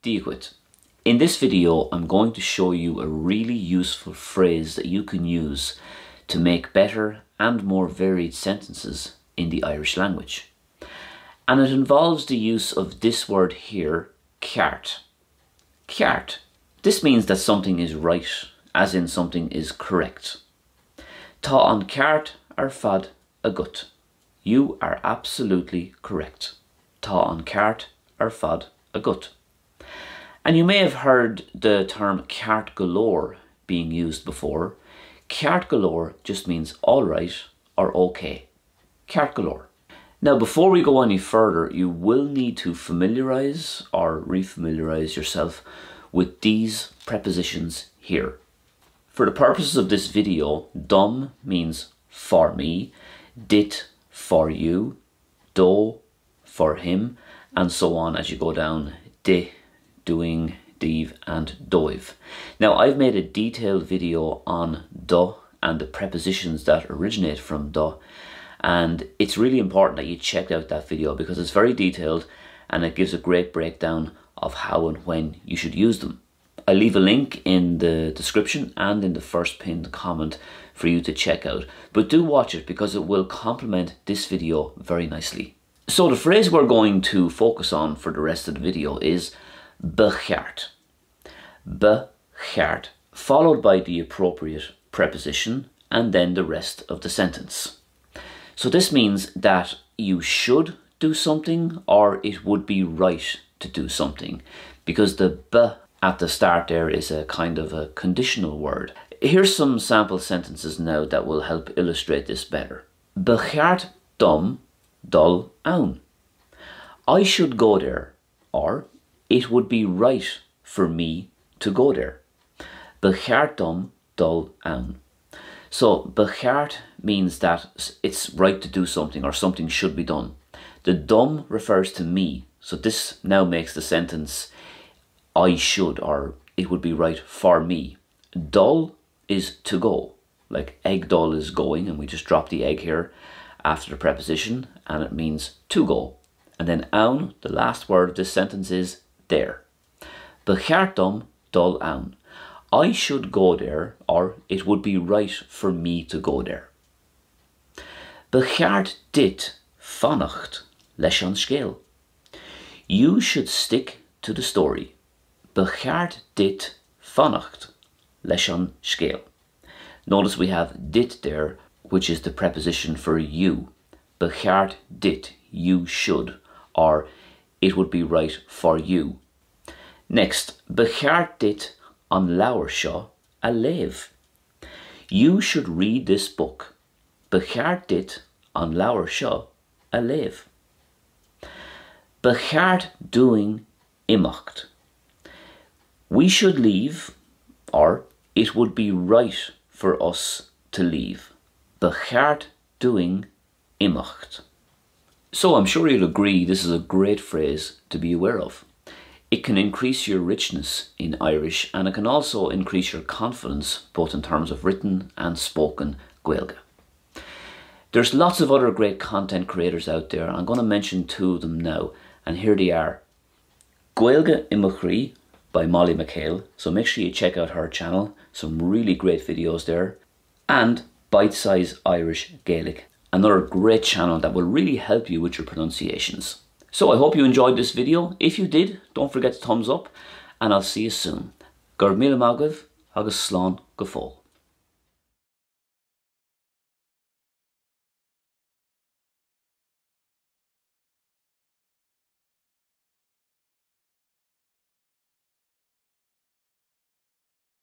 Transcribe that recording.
Díoghaid. In this video, I'm going to show you a really useful phrase that you can use to make better and more varied sentences in the Irish language. And it involves the use of this word here, ceart. Ceart. This means that something is right, as in something is correct. Tá an ceart ar fad agat. You are absolutely correct. Tá an ceart ar fad agat. And you may have heard the term ceart galore being used before. Ceart galore just means all right or okay. Ceart galore. Now, before we go any further, you will need to familiarise or refamiliarise yourself with these prepositions here. For the purposes of this video, dom means for me, dit for you, do for him, and so on as you go down. De, doing, div, and doiv. Now, I've made a detailed video on do and the prepositions that originate from do, and it's really important that you check out that video because it's very detailed and it gives a great breakdown of how and when you should use them. I'll leave a link in the description and in the first pinned comment for you to check out, but do watch it because it will complement this video very nicely. So the phrase we're going to focus on for the rest of the video is becheart. Becheart, followed by the appropriate preposition and then the rest of the sentence. So this means that you should do something or it would be right to do something, because the be at the start there is a kind of a conditional word. Here's some sample sentences now that will help illustrate this better. Becheart dom dul ann. I should go there, or it would be right for me to go there. Becheart dom dul ann. So becheart means that it's right to do something or something should be done. The dom refers to me, so this now makes the sentence I should, or it would be right for me. Dul is to go, like egg dul is going, and we just drop the egg here after the preposition and it means to go. And then ann, the last word of this sentence, is there. Becheart dom dul ann. I should go there, or it would be right for me to go there. Becheart dit fannacht leis an scéal. You should stick to the story. Becheart dit fannacht leis an scéal. Notice we have dit there, which is the preposition for you. Becheart dit, you should, or it would be right for you. Next, becheart dit an leabhar seo a léamh. You should read this book. Becheart dit an leabhar seo a léamh. Becheart doing imeacht. We should leave, or it would be right for us to leave. Becheart doing imeacht. So I'm sure you'll agree this is a great phrase to be aware of. It can increase your richness in Irish, and it can also increase your confidence both in terms of written and spoken Gaeilge. There's lots of other great content creators out there. I'm going to mention two of them now, and here they are. Gaeilge Imachrí by Molly McHale, so make sure you check out her channel, some really great videos there. And Bite Size Irish Gaelic, another great channel that will really help you with your pronunciations. So I hope you enjoyed this video. If you did, don't forget to thumbs up, and I'll see you soon. Gur míle magadh agus slán go fóill.